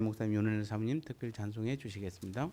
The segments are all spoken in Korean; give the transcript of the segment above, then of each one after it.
목사님, 윤은혜 사모님 특별 찬송해 주시겠습니다.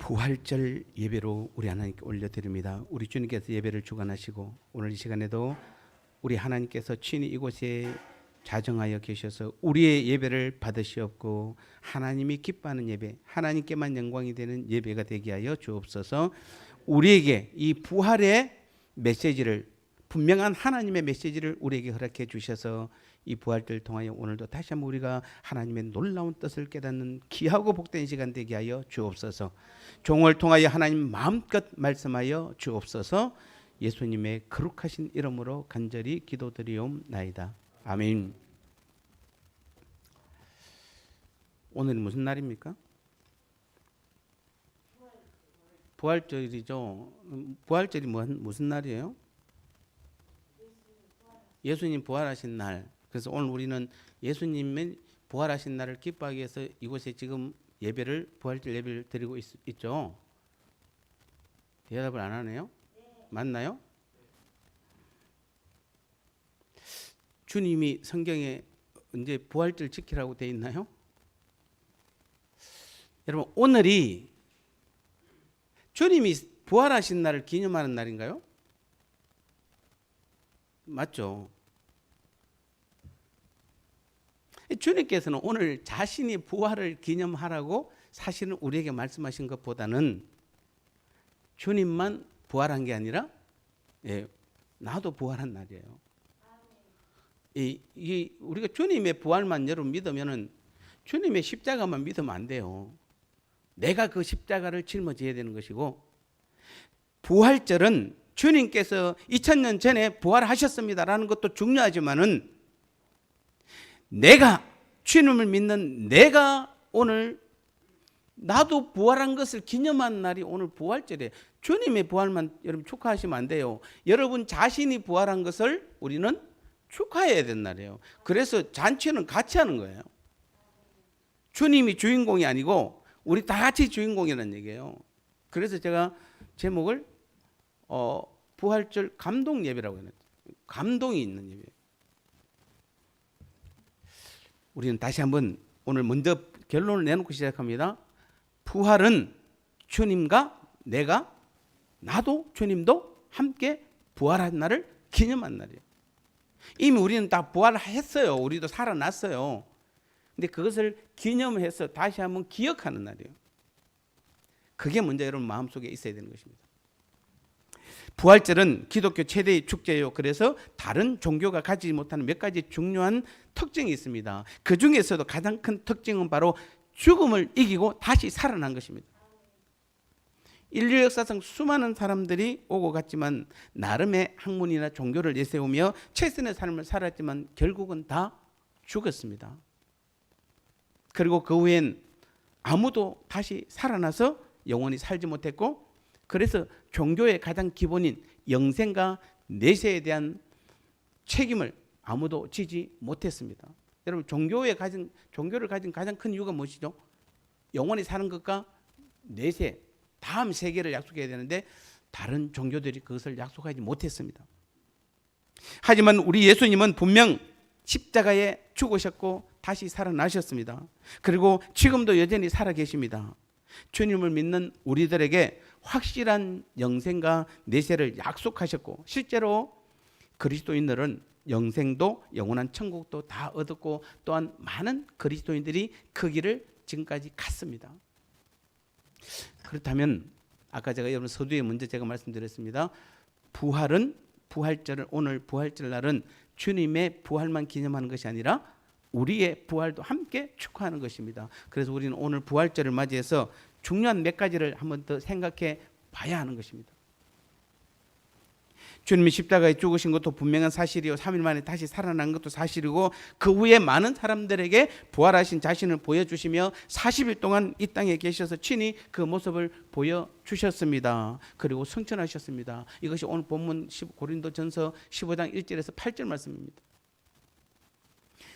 부활절 예배로 우리 하나님께 올려드립니다. 우리 주님께서 예배를 주관하시고 오늘 이 시간에도 우리 하나님께서 친히 이곳에 자정하여 계셔서 우리의 예배를 받으시옵고 하나님이 기뻐하는 예배, 하나님께만 영광이 되는 예배가 되게 하여 주옵소서. 우리에게 이 부활의 메시지를, 분명한 하나님의 메시지를 우리에게 허락해 주셔서 이 부활절을 통하여 오늘도 다시 한번 우리가 하나님의 놀라운 뜻을 깨닫는 귀하고 복된 시간 되게 하여 주옵소서. 종을 통하여 하나님 마음껏 말씀하여 주옵소서. 예수님의 거룩하신 이름으로 간절히 기도드리옵나이다. 아멘. 오늘은 무슨 날입니까? 부활절이죠. 부활절이 무슨 날이에요? 예수님 부활하신 날. 그래서 오늘 우리는 예수님의 부활하신 날을 기뻐하기 위해서 이곳에 지금 부활절 예배를 드리고 있죠. 대답을 안 하네요. 맞나요? 주님이 성경에 언제 부활절 지키라고 돼 있나요? 여러분, 오늘이 주님이 부활하신 날을 기념하는 날인가요? 맞죠? 주님께서는 오늘 자신이 부활을 기념하라고 사실은 우리에게 말씀하신 것보다는 주님만 부활한 게 아니라 나도 부활한 날이에요. 우리가 주님의 부활만 여러분 믿으면은 주님의 십자가만 믿으면 안 돼요. 내가 그 십자가를 짊어져야 되는 것이고, 부활절은 주님께서 2000년 전에 부활하셨습니다라는 것도 중요하지만은 내가 주님을 믿는 내가 오늘 나도 부활한 것을 기념한 날이 오늘 부활절이에요. 주님의 부활만 여러분 축하하시면 안 돼요. 여러분 자신이 부활한 것을 우리는 축하해야 되는 날이에요. 그래서 잔치는 같이 하는 거예요. 주님이 주인공이 아니고 우리 다 같이 주인공이라는 얘기예요. 그래서 제가 제목을 부활절 감동 예배라고 해요. 감동이 있는 예배. 우리는 다시 한번 오늘 먼저 결론을 내놓고 시작합니다. 부활은 주님과 내가, 나도 주님도 함께 부활한 날을 기념한 날이에요. 이미 우리는 다 부활했어요. 우리도 살아났어요. 근데 그것을 기념해서 다시 한번 기억하는 날이에요. 그게 먼저 여러분 마음속에 있어야 되는 것입니다. 부활절은 기독교 최대의 축제예요. 그래서 다른 종교가 가지지 못하는 몇 가지 중요한 특징이 있습니다. 그 중에서도 가장 큰 특징은 바로 죽음을 이기고 다시 살아난 것입니다. 인류 역사상 수많은 사람들이 오고 갔지만 나름의 학문이나 종교를 내세우며 최선의 삶을 살았지만 결국은 다 죽었습니다. 그리고 그 후엔 아무도 다시 살아나서 영원히 살지 못했고, 그래서 종교의 가장 기본인 영생과 내세에 대한 책임을 아무도 지지 못했습니다. 여러분, 종교를 가진 가장 큰 이유가 무엇이죠? 영원히 사는 것과 내세, 다음 세계를 약속해야 되는데 다른 종교들이 그것을 약속하지 못했습니다. 하지만 우리 예수님은 분명 십자가에 죽으셨고 다시 살아나셨습니다. 그리고 지금도 여전히 살아계십니다. 주님을 믿는 우리들에게 확실한 영생과 내세를 약속하셨고, 실제로 그리스도인들은 영생도 영원한 천국도 다 얻었고, 또한 많은 그리스도인들이 그 길을 지금까지 갔습니다. 그렇다면 아까 제가 여러분 서두에 먼저 제가 말씀드렸습니다. 오늘 부활절 날은 주님의 부활만 기념하는 것이 아니라 우리의 부활도 함께 축하하는 것입니다. 그래서 우리는 오늘 부활절을 맞이해서 중요한 몇 가지를 한번 더 생각해 봐야 하는 것입니다. 주님이 십자가에 죽으신 것도 분명한 사실이요, 3일 만에 다시 살아난 것도 사실이고, 그 후에 많은 사람들에게 부활하신 자신을 보여주시며 40일 동안 이 땅에 계셔서 친히 그 모습을 보여주셨습니다. 그리고 승천하셨습니다. 이것이 오늘 본문 고린도전서 15장 1절에서 8절 말씀입니다.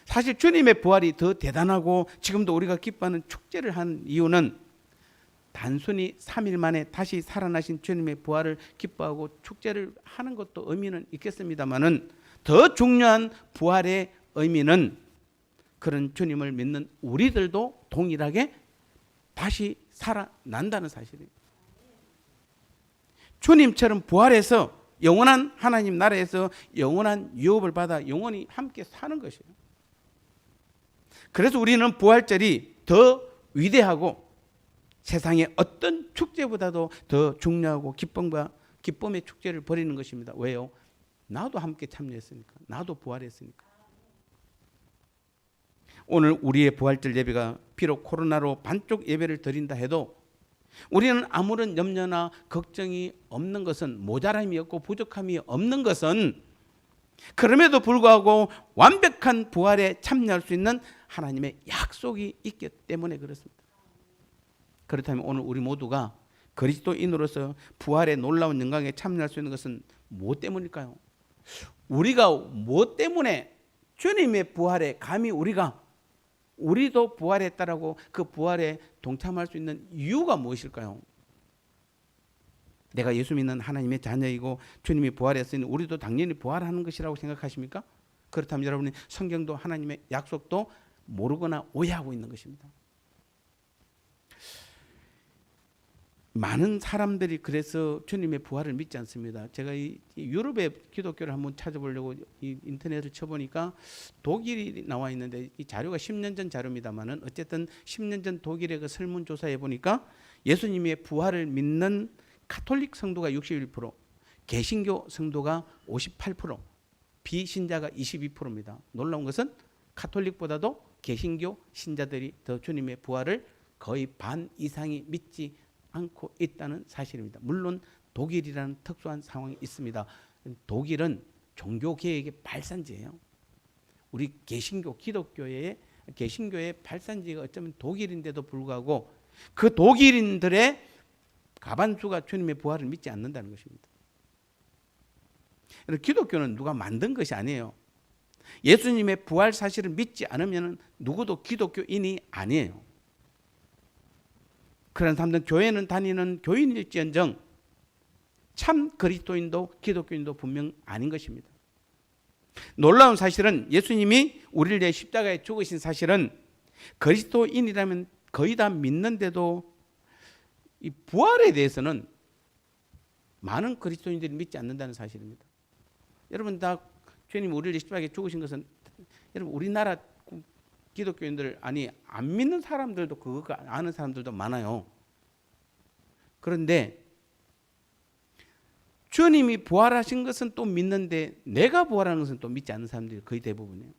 사실 주님의 부활이 더 대단하고 지금도 우리가 기뻐하는 축제를 한 이유는 단순히 3일 만에 다시 살아나신 주님의 부활을 기뻐하고 축제를 하는 것도 의미는 있겠습니다만은, 더 중요한 부활의 의미는 그런 주님을 믿는 우리들도 동일하게 다시 살아난다는 사실이에요. 주님처럼 부활해서 영원한 하나님 나라에서 영원한 유업을 받아 영원히 함께 사는 것이에요. 그래서 우리는 부활절이 더 위대하고 세상의 어떤 축제보다도 더 중요하고 기쁨의 축제를 벌이는 것입니다. 왜요? 나도 함께 참여했으니까. 나도 부활했으니까. 오늘 우리의 부활절 예배가 비록 코로나로 반쪽 예배를 드린다 해도 우리는 아무런 염려나 걱정이 없는 것은, 모자람이 없고 부족함이 없는 것은, 그럼에도 불구하고 완벽한 부활에 참여할 수 있는 하나님의 약속이 있기 때문에 그렇습니다. 그렇다면 오늘 우리 모두가 그리스도인으로서 부활의 놀라운 영광에 참여할 수 있는 것은 무엇 때문일까요? 우리가 무엇 때문에 주님의 부활에 감히 우리도 부활했다라고 그 부활에 동참할 수 있는 이유가 무엇일까요? 내가 예수 믿는 하나님의 자녀이고 주님이 부활했으니 우리도 당연히 부활하는 것이라고 생각하십니까? 그렇다면 여러분이 성경도 하나님의 약속도 모르거나 오해하고 있는 것입니다. 많은 사람들이 그래서 주님의 부활을 믿지 않습니다. 제가 이 유럽의 기독교를 한번 찾아보려고 이 인터넷을 쳐보니까 독일이 나와 있는데 이 자료가 10년 전 자료입니다만은 어쨌든 10년 전 독일의 그 설문조사에 보니까 예수님의 부활을 믿는 가톨릭 성도가 61%, 개신교 성도가 58%, 비신자가 22%입니다. 놀라운 것은 가톨릭보다도 개신교 신자들이 더 주님의 부활을 거의 반 이상이 믿지 않고 있다는 사실입니다. 물론 독일이라는 특수한 상황이 있습니다. 독일은 종교개혁의 발산지예요. 우리 개신교의 발산지가 어쩌면 독일인데도 불구하고 그 독일인들의 과반수가 주님의 부활을 믿지 않는다는 것입니다. 기독교는 누가 만든 것이 아니에요. 예수님의 부활 사실을 믿지 않으면 누구도 기독교인이 아니에요. 그런 사람들은 교회는 다니는 교인일지언정 참 그리스도인도 기독교인도 분명 아닌 것입니다. 놀라운 사실은 예수님이 우리를 위해 십자가에 죽으신 사실은 그리스도인이라면 거의 다 믿는데도 이 부활에 대해서는 많은 그리스도인들이 믿지 않는다는 사실입니다. 여러분 다 주님 우리를 위해 십자가에 죽으신 것은 여러분 우리나라 기독교인들 안 믿는 사람들도 그거 아는 사람들도 많아요. 그런데 주님이 부활하신 것은 또 믿는데 내가 부활하는 것은 또 믿지 않는 사람들이 거의 대부분이에요.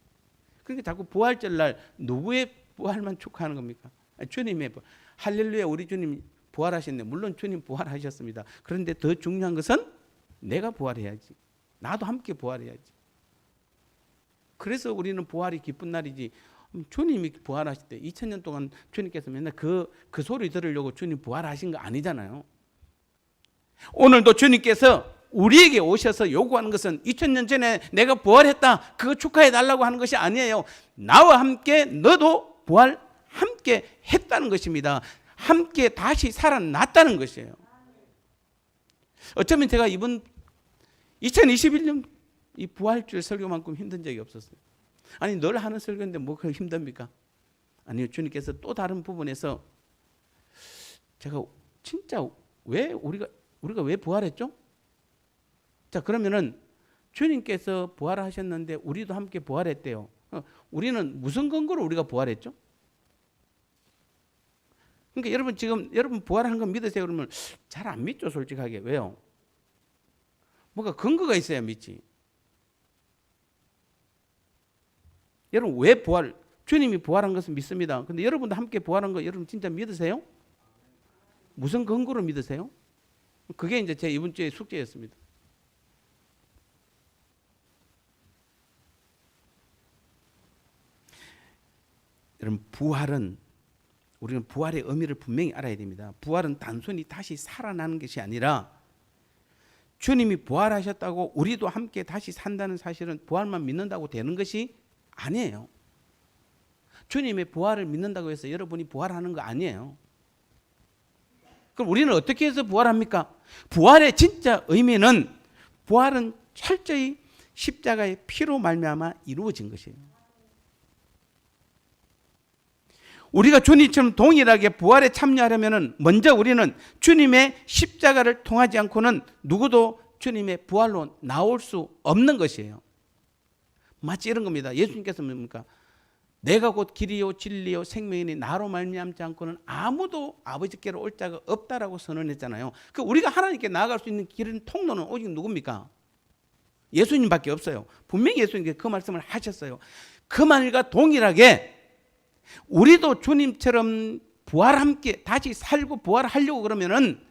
그러니까 자꾸 부활절 날 누구의 부활만 축하하는 겁니까? 주님의 부활. 할렐루야 우리 주님 부활하셨네. 물론 주님 부활하셨습니다. 그런데 더 중요한 것은 내가 부활해야지. 나도 함께 부활해야지. 그래서 우리는 부활이 기쁜 날이지. 주님이 부활하실 때 2000년 동안 주님께서 맨날 그 소리 들으려고 주님 부활하신 거 아니잖아요. 오늘도 주님께서 우리에게 오셔서 요구하는 것은 2000년 전에 내가 부활했다 그거 축하해 달라고 하는 것이 아니에요. 나와 함께 너도 부활 함께 했다는 것입니다. 함께 다시 살아났다는 것이에요. 어쩌면 제가 이번 2021년 이 부활주일 설교만큼 힘든 적이 없었어요. 아니 늘 하는 설교인데 뭐가 힘듭니까? 아니요, 주님께서 또 다른 부분에서 제가 진짜 왜 우리가 왜 부활했죠? 자 그러면은 주님께서 부활하셨는데 우리도 함께 부활했대요. 우리는 무슨 근거로 우리가 부활했죠? 그러니까 여러분 지금 여러분 부활한 거 믿으세요? 그러면 잘 안 믿죠, 솔직하게. 왜요? 뭔가 근거가 있어야 믿지. 여러분 왜 주님이 부활한 것은 믿습니다. 근데 여러분도 함께 부활한 거 여러분 진짜 믿으세요? 무슨 근거로 믿으세요? 그게 이제 제 이번 주의 숙제였습니다. 여러분 우리는 부활의 의미를 분명히 알아야 됩니다. 부활은 단순히 다시 살아나는 것이 아니라 주님이 부활하셨다고 우리도 함께 다시 산다는 사실은 부활만 믿는다고 되는 것이 아니에요. 주님의 부활을 믿는다고 해서 여러분이 부활하는 거 아니에요. 그럼 우리는 어떻게 해서 부활합니까? 부활의 진짜 의미는 부활은 철저히 십자가의 피로 말미암아 이루어진 것이에요. 우리가 주님처럼 동일하게 부활에 참여하려면 먼저 우리는 주님의 십자가를 통하지 않고는 누구도 주님의 부활로 나올 수 없는 것이에요. 마치 이런 겁니다. 예수님께서 뭡니까? 내가 곧 길이요 진리요 생명이니 나로 말미암지 않고는 아무도 아버지께로 올 자가 없다라고 선언했잖아요. 그 우리가 하나님께 나아갈 수 있는 길은 통로는 오직 누굽니까? 예수님밖에 없어요. 분명히 예수님께서 그 말씀을 하셨어요. 그 말과 동일하게 우리도 주님처럼 함께 다시 살고 부활하려고 그러면은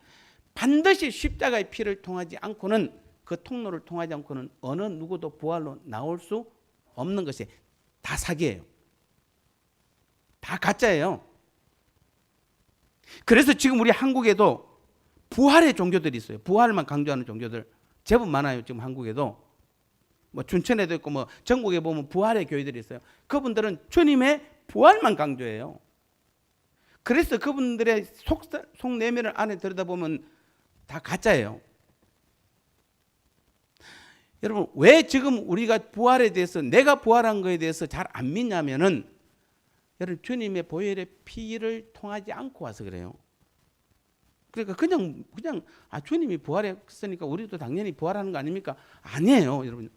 반드시 십자가의 피를 통하지 않고는 그 통로를 통하지 않고는 어느 누구도 부활로 나올 수 없는 것이 다 사기예요. 다 가짜예요. 그래서 지금 우리 한국에도 부활의 종교들이 있어요. 부활만 강조하는 종교들 제법 많아요. 지금 한국에도 뭐 춘천에도 있고 뭐 전국에 보면 부활의 교회들이 있어요. 그분들은 주님의 부활만 강조해요. 그래서 그분들의 속 내면을 안에 들여다보면 다 가짜예요. 여러분, 왜 지금 우리가 부활에 대해서, 내가 부활한 거에 대해서 잘 안 믿냐면은, 여러분, 주님의 보혈의 피를 통하지 않고 와서 그래요. 그러니까 그냥 주님이 부활했으니까 우리도 당연히 부활하는 거 아닙니까? 아니에요, 여러분.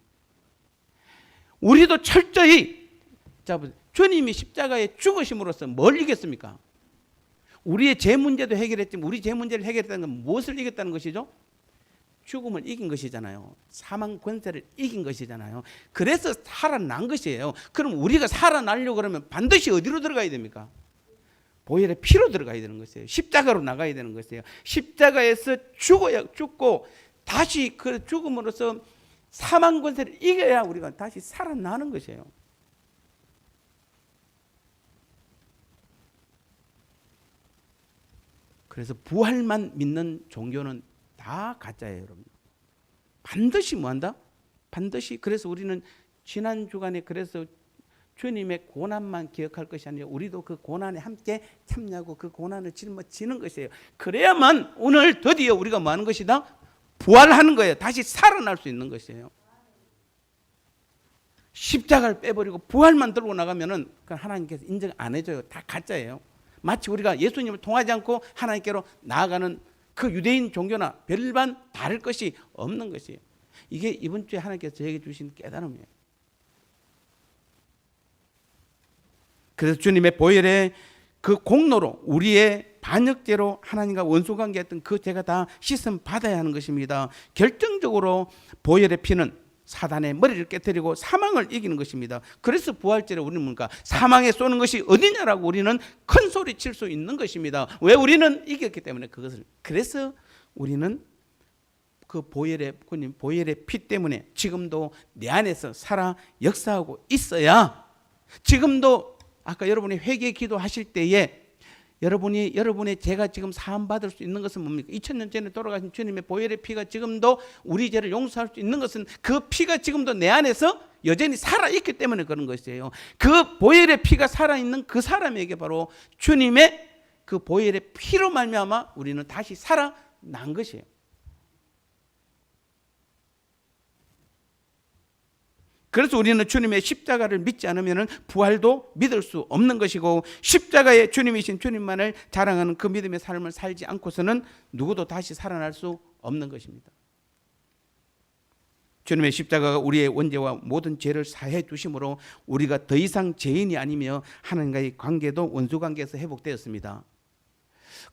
우리도 철저히, 자, 주님이 십자가에 죽으심으로써 뭘 이겼습니까? 우리의 죄 문제도 해결했지만, 우리 죄 문제를 해결했다는 건 무엇을 이겼다는 것이죠? 죽음을 이긴 것이잖아요. 사망 권세를 이긴 것이잖아요. 그래서 살아난 것이에요. 그럼 우리가 살아나려고 그러면 반드시 어디로 들어가야 됩니까? 보혈의 피로 들어가야 되는 것이에요. 십자가로 나가야 되는 것이에요. 십자가에서 죽고 다시 그 죽음으로써 사망 권세를 이겨야 우리가 다시 살아나는 것이에요. 그래서 부활만 믿는 종교는 다 가짜예요, 여러분. 반드시 뭐한다? 반드시. 그래서 우리는 지난 주간에 그래서 주님의 고난만 기억할 것이 아니라 우리도 그 고난에 함께 참여하고 그 고난을 짊어지는 것이에요. 그래야만 오늘 드디어 우리가 뭐 하는 것이다? 부활하는 거예요. 다시 살아날 수 있는 것이에요. 십자가를 빼버리고 부활만 들고 나가면은 하나님께서 인정 안 해줘요. 다 가짜예요. 마치 우리가 예수님을 통하지 않고 하나님께로 나아가는 그 유대인 종교나 별반 다를 것이 없는 것이에요. 이게 이번 주에 하나님께서 저에게 주신 깨달음이에요. 그래서 주님의 보혈의 그 공로로 우리의 반역죄로 하나님과 원수관계했던 그 죄가 다 씻음 받아야 하는 것입니다. 결정적으로 보혈의 피는 사단의 머리를 깨뜨리고 사망을 이기는 것입니다. 그래서 부활절에 우리는 뭔가 사망에 쏘는 것이 어디냐라고 우리는 큰 소리 칠 수 있는 것입니다. 왜? 우리는 이겼기 때문에 그것을. 그래서 우리는 그 보혈의 피 때문에 지금도 내 안에서 살아 역사하고 있어야 지금도 아까 여러분이 회개 기도하실 때에 여러분의 죄가 지금 사함받을 수 있는 것은 뭡니까? 2000년 전에 돌아가신 주님의 보혈의 피가 지금도 우리 죄를 용서할 수 있는 것은 그 피가 지금도 내 안에서 여전히 살아있기 때문에 그런 것이에요. 그 보혈의 피가 살아있는 그 사람에게 바로 주님의 그 보혈의 피로 말미암아 우리는 다시 살아난 것이에요. 그래서 우리는 주님의 십자가를 믿지 않으면 부활도 믿을 수 없는 것이고 십자가의 주님이신 주님만을 자랑하는 그 믿음의 삶을 살지 않고서는 누구도 다시 살아날 수 없는 것입니다. 주님의 십자가가 우리의 원죄와 모든 죄를 사해 주심으로 우리가 더 이상 죄인이 아니며 하나님과의 관계도 원수관계에서 회복되었습니다.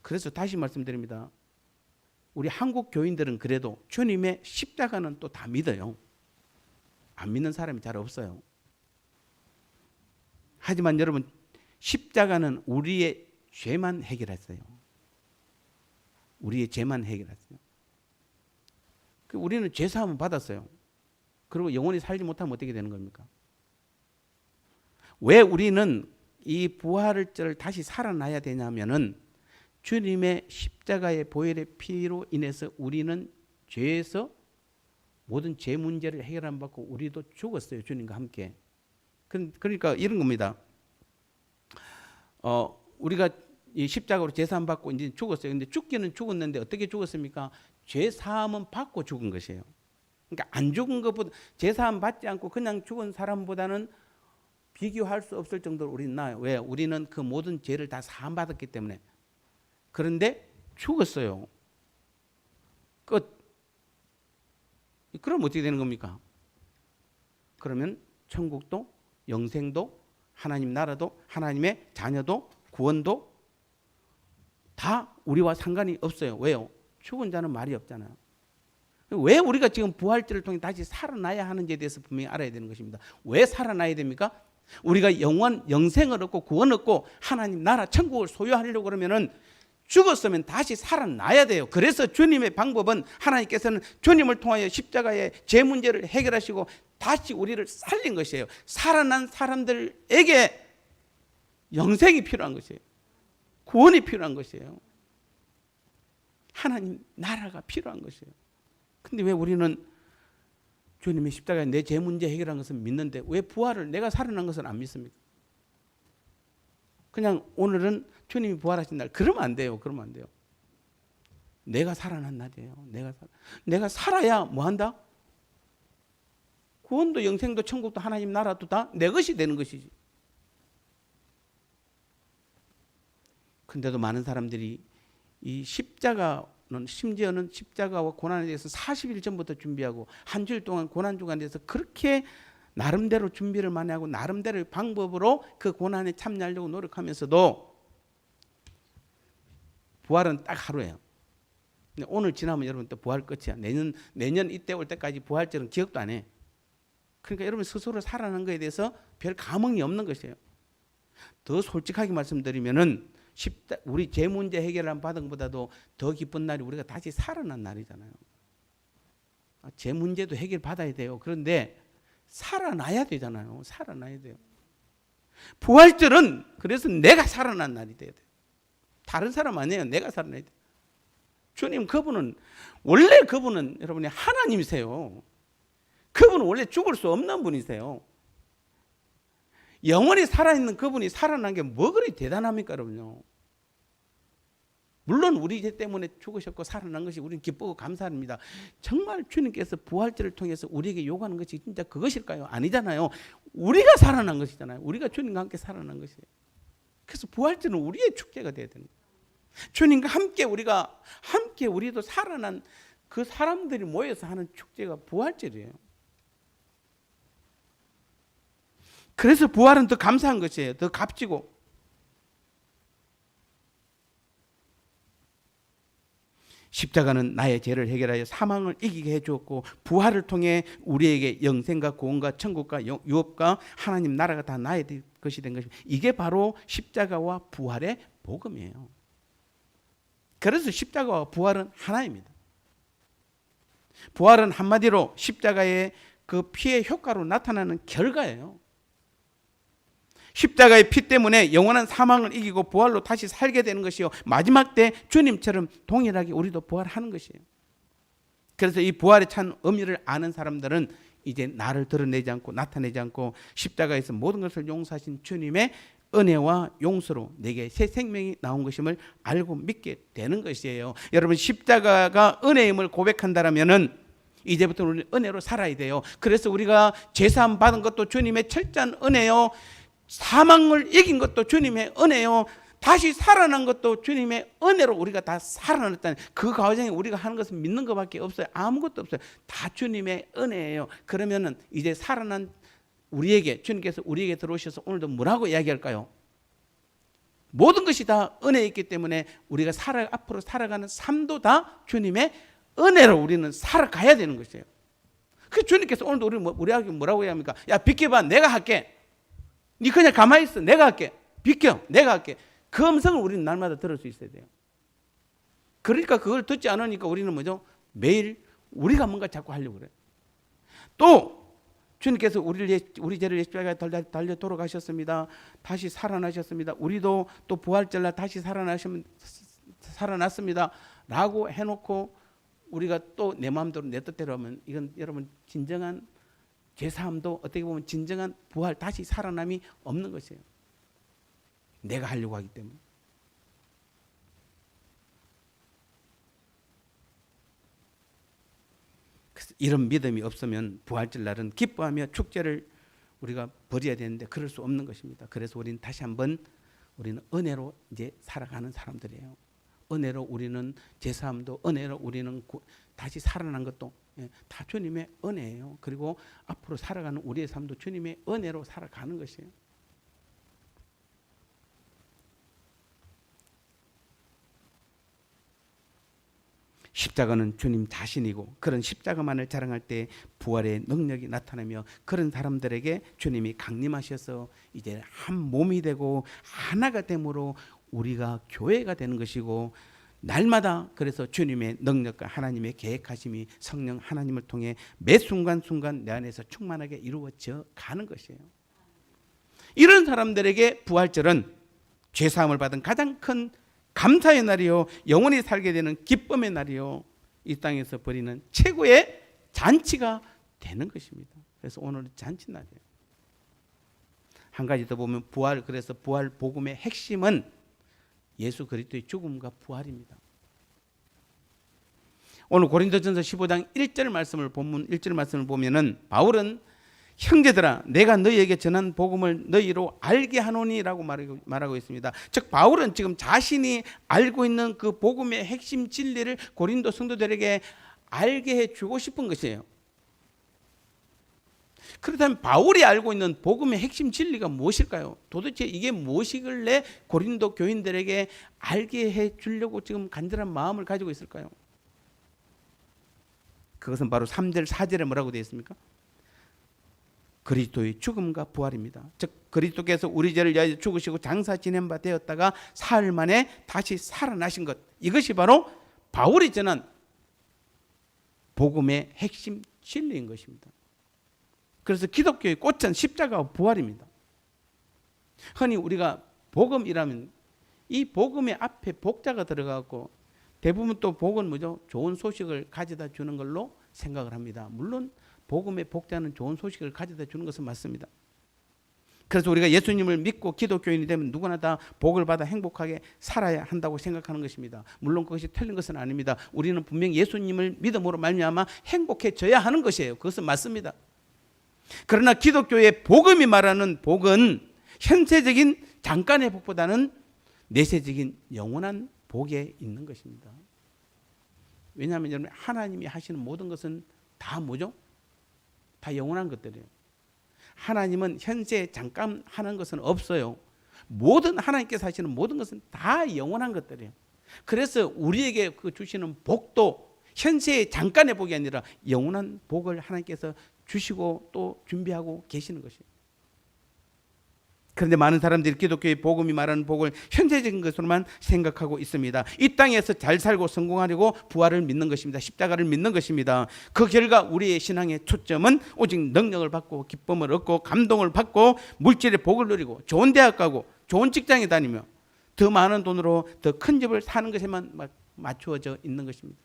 그래서 다시 말씀드립니다. 우리 한국 교인들은 그래도 주님의 십자가는 또 다 믿어요. 안 믿는 사람이 잘 없어요. 하지만 여러분, 십자가는 우리의 죄만 해결했어요. 우리의 죄만 해결했어요. 우리는 죄사함을 받았어요. 그리고 영원히 살지 못하면 어떻게 되는 겁니까? 왜 우리는 이 부활을 다시 살아나야 되냐면은 주님의 십자가의 보혈의 피로 인해서 우리는 죄에서 모든 죄 문제를 해결 안 받고 우리도 죽었어요. 주님과 함께. 그러니까 이런 겁니다. 우리가 이 십자가로 제사함 받고 이제 죽었어요. 근데 죽기는 죽었는데 어떻게 죽었습니까? 죄 사함은 받고 죽은 것이에요. 그러니까 안 죽은 것보다 제사함 받지 않고 그냥 죽은 사람보다는 비교할 수 없을 정도로 우리는 나아요. 왜? 우리는 그 모든 죄를 다 사함 받았기 때문에. 그런데 죽었어요. 끝. 그럼 어떻게 되는 겁니까? 그러면 천국도 영생도 하나님 나라도 하나님의 자녀도 구원도 다 우리와 상관이 없어요. 왜요? 죽은 자는 말이 없잖아요. 왜 우리가 지금 부활절을 통해 다시 살아나야 하는지에 대해서 분명히 알아야 되는 것입니다. 왜 살아나야 됩니까? 우리가 영생을 얻고 구원 얻고 하나님 나라 천국을 소유하려고 그러면은 죽었으면 다시 살아나야 돼요. 그래서 주님의 방법은 하나님께서는 주님을 통하여 십자가의 죄 문제를 해결하시고 다시 우리를 살린 것이에요. 살아난 사람들에게 영생이 필요한 것이에요. 구원이 필요한 것이에요. 하나님 나라가 필요한 것이에요. 근데 왜 우리는 주님의 십자가에 내 죄 문제 해결한 것은 믿는데 왜 부활을, 내가 살아난 것은 안 믿습니까? 그냥 오늘은 주님이 부활하신 날, 그러면 안 돼요. 그러면 안 돼요. 내가 살아난 날이에요. 내가 살아야 뭐 한다? 구원도 영생도 천국도 하나님 나라도 다 내 것이 되는 것이지. 근데도 많은 사람들이 이 십자가는, 심지어는 십자가와 고난에 대해서 40일 전부터 준비하고 한 주일 동안 고난 주간에 대해서 그렇게 나름대로 준비를 많이 하고 나름대로의 방법으로 그 고난에 참여하려고 노력하면서도 부활은 딱 하루예요. 오늘 지나면 여러분 또 부활 끝이야. 내년 이때 올 때까지 부활절은 기억도 안 해. 그러니까 여러분 스스로 살아난 것에 대해서 별 감흥이 없는 것이에요. 더 솔직하게 말씀드리면은 우리 죄 문제 해결한 바등보다도 더 기쁜 날이 우리가 다시 살아난 날이잖아요. 죄 문제도 해결 받아야 돼요. 그런데 살아나야 되잖아요. 살아나야 돼요. 부활절은 그래서 내가 살아난 날이 돼야 돼요. 다른 사람 아니에요. 내가 살아나야 돼요. 주님 그분은 여러분이 하나님이세요. 그분은 원래 죽을 수 없는 분이세요. 영원히 살아있는 그분이 살아난 게 뭐 그리 대단합니까, 여러분요? 물론 우리 죄 때문에 죽으셨고 살아난 것이 우리는 기쁘고 감사합니다. 정말 주님께서 부활절을 통해서 우리에게 요구하는 것이 진짜 그것일까요? 아니잖아요. 우리가 살아난 것이잖아요. 우리가 주님과 함께 살아난 것이에요. 그래서 부활절은 우리의 축제가 돼야 되는 거예요. 주님과 함께 우리도 살아난 그 사람들이 모여서 하는 축제가 부활절이에요. 그래서 부활은 더 감사한 것이에요. 더 값지고. 십자가는 나의 죄를 해결하여 사망을 이기게 해주었고 부활을 통해 우리에게 영생과 구원과 천국과 유업과 하나님 나라가 다 나의 것이 된 것입니다. 이게 바로 십자가와 부활의 복음이에요. 그래서 십자가와 부활은 하나입니다. 부활은 한마디로 십자가의 그 피의 효과로 나타나는 결과예요. 십자가의 피 때문에 영원한 사망을 이기고 부활로 다시 살게 되는 것이요, 마지막 때 주님처럼 동일하게 우리도 부활하는 것이에요. 그래서 이 부활의 참 의미를 아는 사람들은 이제 나를 드러내지 않고 나타내지 않고 십자가에서 모든 것을 용서하신 주님의 은혜와 용서로 내게 새 생명이 나온 것임을 알고 믿게 되는 것이에요. 여러분, 십자가가 은혜임을 고백한다면은 이제부터 우리는 은혜로 살아야 돼요. 그래서 우리가 제사함 받은 것도 주님의 철저한 은혜요, 사망을 이긴 것도 주님의 은혜요, 다시 살아난 것도 주님의 은혜로 우리가 다 살아났다는 그 과정에 우리가 하는 것은 믿는 것밖에 없어요. 아무것도 없어요. 다 주님의 은혜예요. 그러면은 이제 살아난 우리에게, 주님께서 우리에게 들어오셔서 오늘도 뭐라고 이야기할까요? 모든 것이 다 은혜였기 때문에 우리가 앞으로 살아가는 삶도 다 주님의 은혜로 우리는 살아가야 되는 것이에요. 그 주님께서 오늘도 우리에게 뭐라고 이야기합니까? 야, 비켜봐, 내가 할게. 니 그냥 가만히 있어. 내가 할게. 비켜. 내가 할게. 그 음성을 우리는 날마다 들을 수 있어야 돼요. 그러니까 그걸 듣지 않으니까 우리는 뭐죠? 매일 우리가 뭔가 자꾸 하려고 그래요. 또 주님께서 우리 죄를 십자가에 달려 돌아가셨습니다. 다시 살아나셨습니다. 우리도 또 부활절날 다시 살아났습니다. 라고 해놓고 우리가 또 내 마음대로 내 뜻대로 하면 이건 여러분 진정한 죄사함도 어떻게 보면 진정한 부활, 다시 살아남이 없는 것이에요. 내가 하려고 하기 때문에. 그래서 이런 믿음이 없으면 부활절 날은 기뻐하며 축제를 우리가 벌여야 되는데 그럴 수 없는 것입니다. 그래서 우리는 다시 한번 우리는 은혜로 이제 살아가는 사람들이에요. 은혜로 우리는 제사함도, 은혜로 우리는 다시 살아난 것도 다 주님의 은혜예요. 그리고 앞으로 살아가는 우리의 삶도 주님의 은혜로 살아가는 것이에요. 십자가는 주님 자신이고 그런 십자가만을 자랑할 때 부활의 능력이 나타나며 그런 사람들에게 주님이 강림하셔서 이제 한 몸이 되고 하나가 됨으로 우리가 교회가 되는 것이고, 날마다 그래서 주님의 능력과 하나님의 계획하심이 성령 하나님을 통해 매 순간순간 내 안에서 충만하게 이루어져 가는 것이에요. 이런 사람들에게 부활절은 죄사함을 받은 가장 큰 감사의 날이요 영원히 살게 되는 기쁨의 날이요 이 땅에서 벌이는 최고의 잔치가 되는 것입니다. 그래서 오늘은 잔치날이에요. 한 가지 더 보면 부활, 그래서 부활 복음의 핵심은 예수 그리스도의 죽음과 부활입니다. 오늘 고린도전서 15장 1절 말씀을 본문 1절 말씀을 보면은 바울은 형제들아 내가 너희에게 전한 복음을 너희로 알게 하노니라고 말하고 있습니다. 즉 바울은 지금 자신이 알고 있는 그 복음의 핵심 진리를 고린도 성도들에게 알게 해주고 싶은 것이에요. 그렇다면 바울이 알고 있는 복음의 핵심 진리가 무엇일까요? 도대체 이게 무엇이길래 고린도 교인들에게 알게 해주려고 지금 간절한 마음을 가지고 있을까요? 그것은 바로 3절 4절에 뭐라고 되어 있습니까? 그리스도의 죽음과 부활입니다. 즉 그리스도께서 우리 죄를 위하여 죽으시고 장사 지낸 바 되었다가 사흘 만에 다시 살아나신 것, 이것이 바로 바울이 전한 복음의 핵심 진리인 것입니다. 그래서 기독교의 꽃은 십자가와 부활입니다. 흔히 우리가 복음이라면 이 복음의 앞에 복자가 들어가고 대부분 또 복은 뭐죠? 좋은 소식을 가져다 주는 걸로 생각을 합니다. 물론 복음의 복자는 좋은 소식을 가져다 주는 것은 맞습니다. 그래서 우리가 예수님을 믿고 기독교인이 되면 누구나 다 복을 받아 행복하게 살아야 한다고 생각하는 것입니다. 물론 그것이 틀린 것은 아닙니다. 우리는 분명히 예수님을 믿음으로 말미암아 행복해져야 하는 것이에요. 그것은 맞습니다. 그러나 기독교의 복음이 말하는 복은 현세적인 잠깐의 복보다는 내세적인 영원한 복에 있는 것입니다. 왜냐하면 여러분 하나님이 하시는 모든 것은 다 뭐죠? 다 영원한 것들이에요. 하나님은 현재 잠깐 하는 것은 없어요. 모든 하나님께서 하시는 모든 것은 다 영원한 것들이에요. 그래서 우리에게 그 주시는 복도 현세의 잠깐의 복이 아니라 영원한 복을 하나님께서 주시고 또 준비하고 계시는 것이에요. 그런데 많은 사람들이 기독교의 복음이 말하는 복을 현재적인 것으로만 생각하고 있습니다. 이 땅에서 잘 살고 성공하려고 부활을 믿는 것입니다. 십자가를 믿는 것입니다. 그 결과 우리의 신앙의 초점은 오직 능력을 받고 기쁨을 얻고 감동을 받고 물질의 복을 누리고 좋은 대학 가고 좋은 직장에 다니며 더 많은 돈으로 더 큰 집을 사는 것에만 맞추어져 있는 것입니다.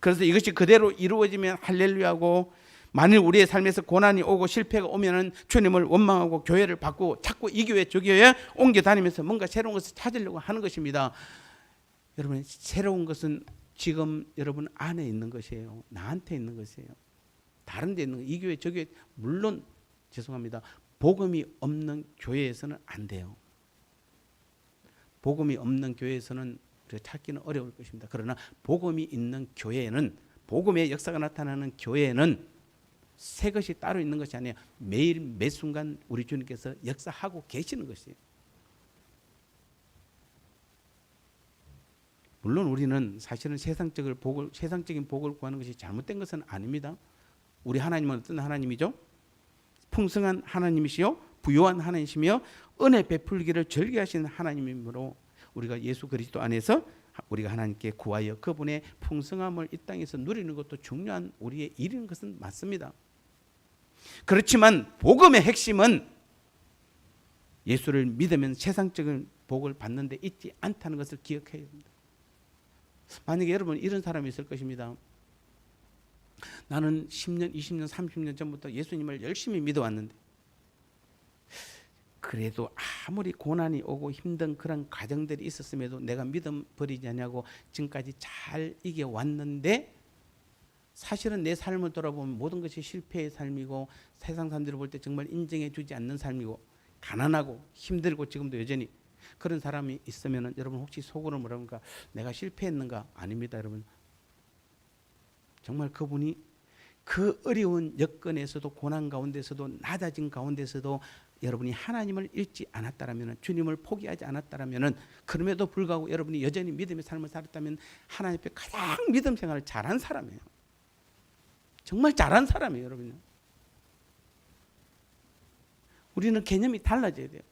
그래서 이것이 그대로 이루어지면 할렐루야고, 만일 우리의 삶에서 고난이 오고 실패가 오면은 주님을 원망하고 교회를 바꾸고 자꾸 이 교회 저 교회에 옮겨 다니면서 뭔가 새로운 것을 찾으려고 하는 것입니다. 여러분 새로운 것은 지금 여러분 안에 있는 것이에요. 나한테 있는 것이에요. 다른 데 있는 거, 이 교회 저 교회, 물론 죄송합니다. 복음이 없는 교회에서는 안 돼요. 복음이 없는 교회에서는 찾기는 어려울 것입니다. 그러나 복음이 있는 교회에는, 복음의 역사가 나타나는 교회에는 새 것이 따로 있는 것이 아니에요. 매일 매 순간 우리 주님께서 역사하고 계시는 것이에요. 물론 우리는 사실은 세상적인 복을 구하는 것이 잘못된 것은 아닙니다. 우리 하나님은 어떤 하나님이죠? 풍성한 하나님이시요 부요한 하나님이시며 은혜 베풀기를 절개하시는 하나님이므로 우리가 예수 그리스도 안에서 우리가 하나님께 구하여 그분의 풍성함을 이 땅에서 누리는 것도 중요한 우리의 일인 것은 맞습니다. 그렇지만 복음의 핵심은 예수를 믿으면 세상적인 복을 받는 데 있지 않다는 것을 기억해야 됩니다. 만약에 여러분 이런 사람이 있을 것입니다. 나는 10년, 20년, 30년 전부터 예수님을 열심히 믿어왔는데 그래도 아무리 고난이 오고 힘든 그런 과정들이 있었음에도 내가 믿음 버리지 않냐고 지금까지 잘 이겨왔는데 사실은 내 삶을 돌아보면 모든 것이 실패의 삶이고 세상 사람들이 볼 때 정말 인정해 주지 않는 삶이고 가난하고 힘들고 지금도 여전히 그런 사람이 있으면 여러분 혹시 속으로 뭐랍니까? 내가 실패했는가? 아닙니다. 여러분 정말 그분이 그 어려운 여건에서도 고난 가운데서도 낮아진 가운데서도 여러분이 하나님을 잃지 않았다라면, 주님을 포기하지 않았다라면, 그럼에도 불구하고 여러분이 여전히 믿음의 삶을 살았다면 하나님 앞에 가장 믿음 생활을 잘한 사람이에요. 정말 잘한 사람이에요. 여러분 우리는 개념이 달라져야 돼요.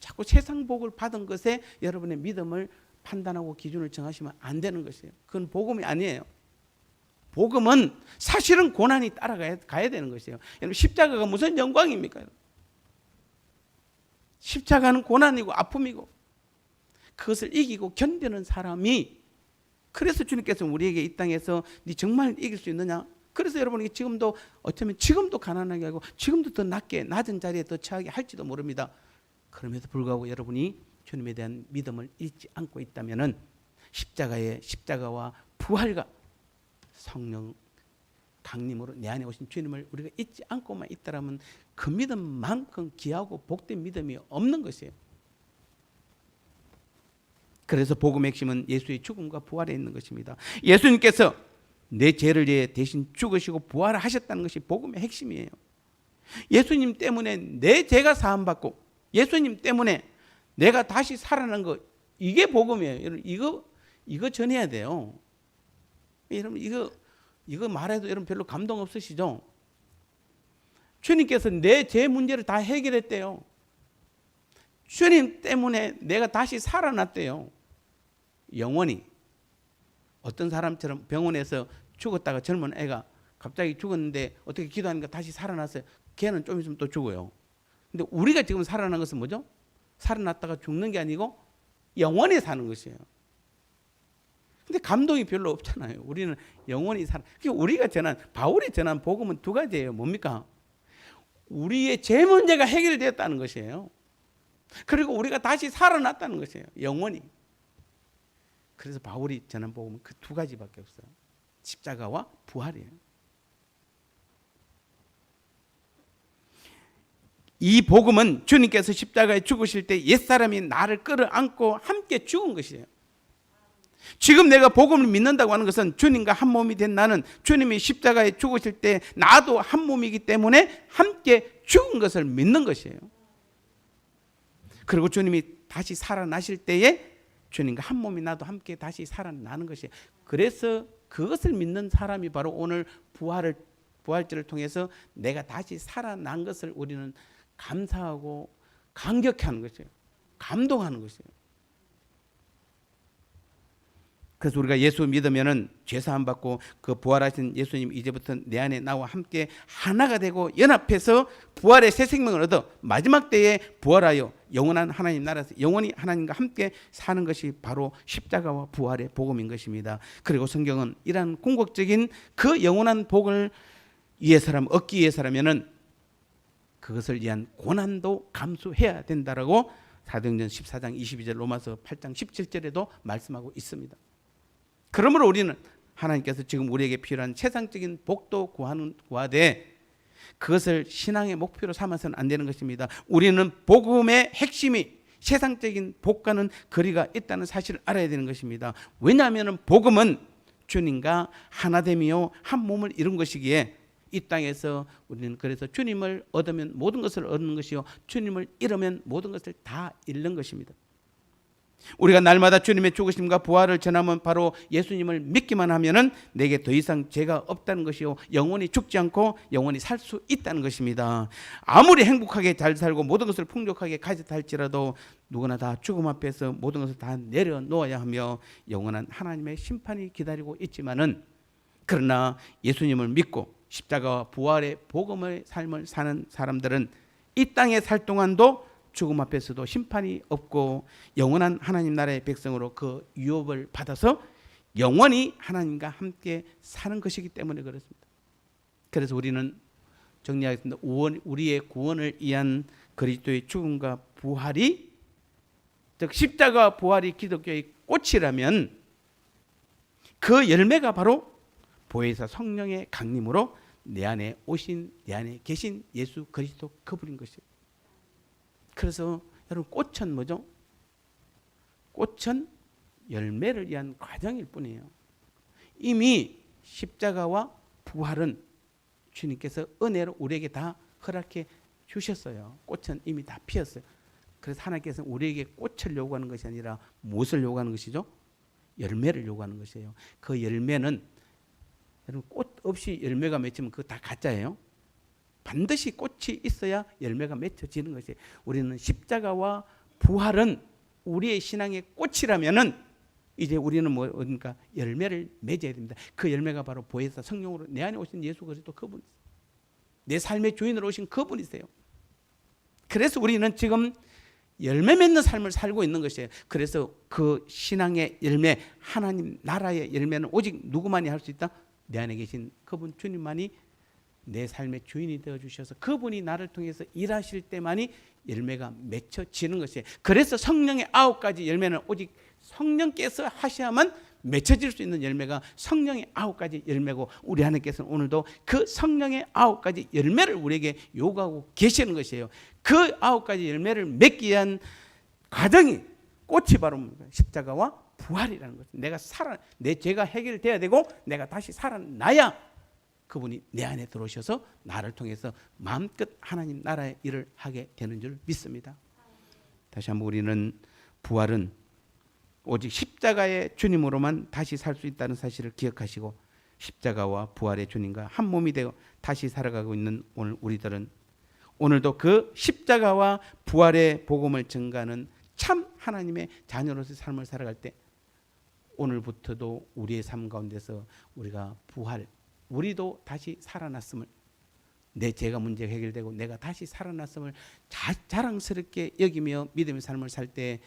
자꾸 세상 복을 받은 것에 여러분의 믿음을 판단하고 기준을 정하시면 안 되는 것이에요. 그건 복음이 아니에요. 복음은 사실은 고난이 따라가야 되는 것이에요. 여러분 십자가가 무슨 영광입니까? 십자가는 고난이고 아픔이고, 그것을 이기고 견디는 사람이, 그래서 주님께서 우리에게 이 땅에서 네 정말 이길 수 있느냐? 그래서 여러분이 지금도 어쩌면 지금도 가난하게 하고 지금도 더 낮은 자리에 더 처하게 할지도 모릅니다. 그럼에도 불구하고 여러분이 주님에 대한 믿음을 잃지 않고 있다면은 십자가와 부활과 성령 강림으로 내 안에 오신 주님을 우리가 잊지 않고만 있다라면 그 믿음만큼 귀하고 복된 믿음이 없는 것이에요. 그래서 복음의 핵심은 예수의 죽음과 부활에 있는 것입니다. 예수님께서 내 죄를 위해 대신 죽으시고 부활을 하셨다는 것이 복음의 핵심이에요. 예수님 때문에 내 죄가 사함받고 예수님 때문에 내가 다시 살아난 것, 이게 복음이에요. 여러분 이거 전해야 돼요. 여러분 이거 말해도 여러분 별로 감동 없으시죠? 주님께서 내 죄 문제를 다 해결했대요. 주님 때문에 내가 다시 살아났대요. 영원히. 어떤 사람처럼 병원에서 죽었다가 젊은 애가 갑자기 죽었는데 어떻게 기도하니까 다시 살아났어요. 걔는 좀 있으면 또 죽어요. 근데 우리가 지금 살아난 것은 뭐죠? 살아났다가 죽는 게 아니고 영원히 사는 것이에요. 근데 감동이 별로 없잖아요. 우리는 영원히 살아. 우리가 바울이 전한 복음은 두 가지예요. 뭡니까? 우리의 죄 문제가 해결되었다는 것이에요. 그리고 우리가 다시 살아났다는 것이에요. 영원히. 그래서 바울이 전한 복음은 그 두 가지밖에 없어요. 십자가와 부활이에요. 이 복음은 주님께서 십자가에 죽으실 때 옛사람이 나를 끌어안고 함께 죽은 것이에요. 지금 내가 복음을 믿는다고 하는 것은 주님과 한 몸이 된 나는 주님이 십자가에 죽으실 때 나도 한 몸이기 때문에 함께 죽은 것을 믿는 것이에요. 그리고 주님이 다시 살아나실 때에 주님과 한 몸이 나도 함께 다시 살아나는 것이에요. 그래서 그것을 믿는 사람이 바로 오늘 부활절을 통해서 내가 다시 살아난 것을 우리는 감사하고 감격해하는 것이에요. 감동하는 것이에요. 그래서 우리가 예수 믿으면은 죄 사함 받고 그 부활하신 예수님 이제부터 내 안에 나와 함께 하나가 되고 연합해서 부활의 새 생명을 얻어 마지막 때에 부활하여 영원한 하나님 나라에서 영원히 하나님과 함께 사는 것이 바로 십자가와 부활의 복음인 것입니다. 그리고 성경은 이러한 궁극적인 그 영원한 복을 얻기 위해서라면은 그것을 위한 고난도 감수해야 된다라고 사도행전 14장 22절 로마서 8장 17절에도 말씀하고 있습니다. 그러므로 우리는 하나님께서 지금 우리에게 필요한 세상적인 복도 구하되 그것을 신앙의 목표로 삼아서는 안 되는 것입니다. 우리는 복음의 핵심이 세상적인 복과는 거리가 있다는 사실을 알아야 되는 것입니다. 왜냐하면 복음은 주님과 하나됨이요 한 몸을 이룬 것이기에 이 땅에서 우리는 그래서 주님을 얻으면 모든 것을 얻는 것이요 주님을 잃으면 모든 것을 다 잃는 것입니다. 우리가 날마다 주님의 죽으심과 부활을 전하면 바로 예수님을 믿기만 하면은 내게 더 이상 죄가 없다는 것이요 영원히 죽지 않고 영원히 살 수 있다는 것입니다. 아무리 행복하게 잘 살고 모든 것을 풍족하게 가졌다 할지라도 누구나 다 죽음 앞에서 모든 것을 다 내려놓아야 하며 영원한 하나님의 심판이 기다리고 있지만은 그러나 예수님을 믿고 십자가와 부활의 복음의 삶을 사는 사람들은 이 땅에 살 동안도 죽음 앞에서도 심판이 없고 영원한 하나님 나라의 백성으로 그 유업을 받아서 영원히 하나님과 함께 사는 것이기 때문에 그렇습니다. 그래서 우리는 정리하겠습니다. 우리의 구원을 위한 그리스도의 죽음과 부활이 즉 십자가와 부활이 기독교의 꽃이라면 그 열매가 바로 보혜사 성령의 강림으로 내 안에 오신 내 안에 계신 예수 그리스도 그분인 것이에요. 그래서 여러분 꽃은 뭐죠? 꽃은 열매를 위한 과정일 뿐이에요. 이미 십자가와 부활은 주님께서 은혜로 우리에게 다 허락해 주셨어요. 꽃은 이미 다 피었어요. 그래서 하나님께서는 우리에게 꽃을 요구하는 것이 아니라 무엇을 요구하는 것이죠? 열매를 요구하는 것이에요. 그 열매는 여러분 꽃 없이 열매가 맺히면 그거 다 가짜예요. 반드시 꽃이 있어야 열매가 맺혀지는 것이에요. 우리는 십자가와 부활은 우리의 신앙의 꽃이라면은 이제 우리는 뭐니까 열매를 맺어야 됩니다. 그 열매가 바로 보혜사 성령으로 내 안에 오신 예수 그리스도 그분이세요. 내 삶의 주인으로 오신 그분이세요. 그래서 우리는 지금 열매 맺는 삶을 살고 있는 것이에요. 그래서 그 신앙의 열매, 하나님 나라의 열매는 오직 누구만이 할 수 있다? 내 안에 계신 그분 주님만이 내 삶의 주인이 되어주셔서 그분이 나를 통해서 일하실 때만이 열매가 맺혀지는 것이에요. 그래서 성령의 9가지 열매는 오직 성령께서 하셔야만 맺혀질 수 있는 열매가 성령의 9가지 열매고, 우리 하나님께서는 오늘도 그 성령의 9가지 열매를 우리에게 요구하고 계시는 것이에요. 그 9가지 열매를 맺기 위한 과정이, 꽃이 바로 십자가와 부활이라는 것입니다. 내가 내 죄가 해결돼야 되고 내가 다시 살아나야 그분이 내 안에 들어오셔서 나를 통해서 마음껏 하나님 나라의 일을 하게 되는 줄 믿습니다. 다시 한번 우리는 부활은 오직 십자가의 주님으로만 다시 살 수 있다는 사실을 기억하시고, 십자가와 부활의 주님과 한 몸이 되어 다시 살아가고 있는 오늘 우리들은 오늘도 그 십자가와 부활의 복음을 전가하는 참 하나님의 자녀로서의 삶을 살아갈 때, 오늘부터도 우리의 삶 가운데서 우리가 부활, 우리도 다시 살아났음을, 내 죄가 문제가 해결되고 내가 다시 살아났음을 자랑스럽게 여기며 믿음의 삶을 살 때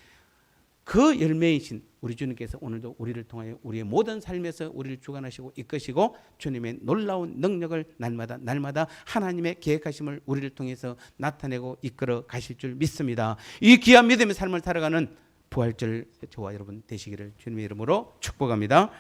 그 열매이신 우리 주님께서 오늘도 우리를 통하여 우리의 모든 삶에서 우리를 주관하시고 이끄시고 주님의 놀라운 능력을 날마다 하나님의 계획하심을 우리를 통해서 나타내고 이끌어 가실 줄 믿습니다. 이 귀한 믿음의 삶을 살아가는 부활절 저와 여러분 되시기를 주님의 이름으로 축복합니다.